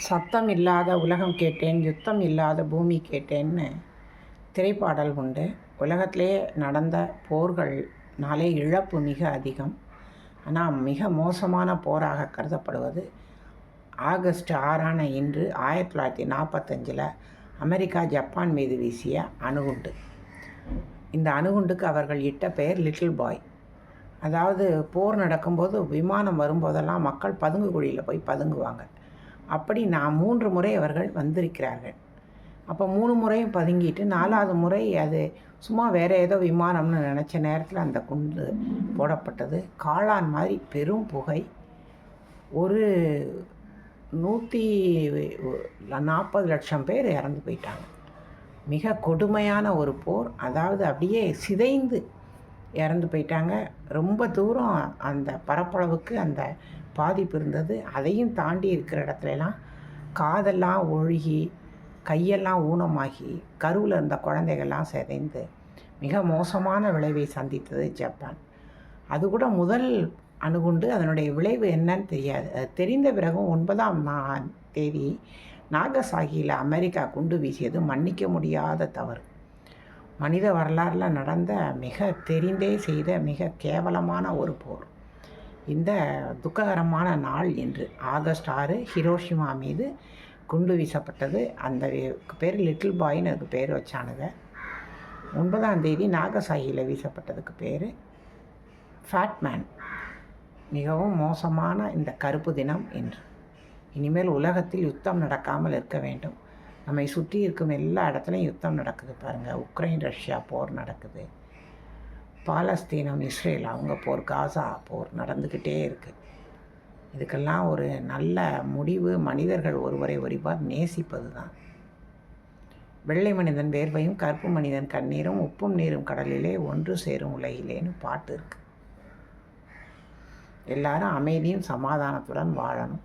சத்தம் இல்லாத உலகம் கேட்டேன், யுத்தம் இல்லாத பூமி கேட்டேன்னு திரைப்பாடல் உண்டு. உலகத்திலே நடந்த போர்கள்னாலே இழப்பு மிக அதிகம். ஆனால் மிக மோசமான போராக கருதப்படுவது ஆகஸ்ட் 6ஆன இன்று 1945 அமெரிக்கா ஜப்பான் மீது வீசிய அணுகுண்டு. இந்த அணுகுண்டுக்கு அவர்கள் இட்ட பெயர் லிட்டில் பாய். அதாவது போர் நடக்கும்போது விமானம் வரும்போதெல்லாம் மக்கள் பதுங்கு குழியில் போய் பதுங்குவாங்க. அப்படி 3 முறை அவர்கள் வந்திருக்கிறார்கள். அப்போ 3 முறையும் பதுங்கிட்டு 4வது முறை அது சும்மா வேறு ஏதோ விமானம்னு நினச்ச நேரத்தில் அந்த குண்டு போடப்பட்டது. காளான் மாதிரி பெரும் புகை. ஒரு 140 லட்சம் பேர் இறந்து போயிட்டாங்க. மிக கொடுமையான ஒரு போர். அதாவது அப்படியே சிதைந்து இறந்து போயிட்டாங்க. ரொம்ப தூரம் அந்த பரப்பளவுக்கு அந்த பாதிப்பு இருந்தது. அதையும் தாண்டி இருக்கிற இடத்துலலாம் காதெல்லாம் ஒழுகி, கையெல்லாம் ஊனமாகி, கருவில் இருந்த குழந்தைகள்லாம் சிதைந்து மிக மோசமான விளைவை சந்தித்தது ஜப்பான். அது கூட முதல் அணுகுண்டு. அதனுடைய விளைவு என்னன்னு தெரியாது. அது தெரிந்த பிறகும் 9ஆம் தேதி நாகசாகியில் அமெரிக்கா குண்டு வீசியது மன்னிக்க முடியாத தவறு. மனித வரலாறில் நடந்த மிக தெரிந்தே செய்த மிக கேவலமான ஒரு போர். இந்த துக்ககரமான நாள் என்று ஆகஸ்ட் 6 ஹிரோஷிமா மீது குண்டு வீசப்பட்டது. அந்த பேர் லிட்டில் பாய்னு அதுக்கு பேர் வச்சானுங்க. 9ஆம் தேதி நாகசாகியில் வீசப்பட்டதுக்கு பேர் ஃபேட்மேன். மிகவும் மோசமான இந்த கருப்பு தினம் என்று. இனிமேல் உலகத்தில் யுத்தம் நடக்காமல் இருக்க வேண்டும். நம்மை சுற்றி இருக்கும் எல்லா இடத்துலையும் யுத்தம் நடக்குது பாருங்கள். உக்ரைன் ரஷ்யா போர் நடக்குது. பாலஸ்தீனம் இஸ்ரேல் அவங்க போர், காசா போர் நடந்துக்கிட்டே இருக்குது. இதுக்கெல்லாம் ஒரு நல்ல முடிவு மனிதர்கள் ஒருவரை ஒருவர் நேசிப்பது தான். வெள்ளை மனிதன் வேர்வையும் கருப்பு மனிதன் கண்ணீரும் உப்பும் நீரும் கடலிலே ஒன்று சேரும் உலகிலேன்னு பாட்டு இருக்குது. எல்லாரும் அமைதியும் சமாதானத்துடன் வாழணும்.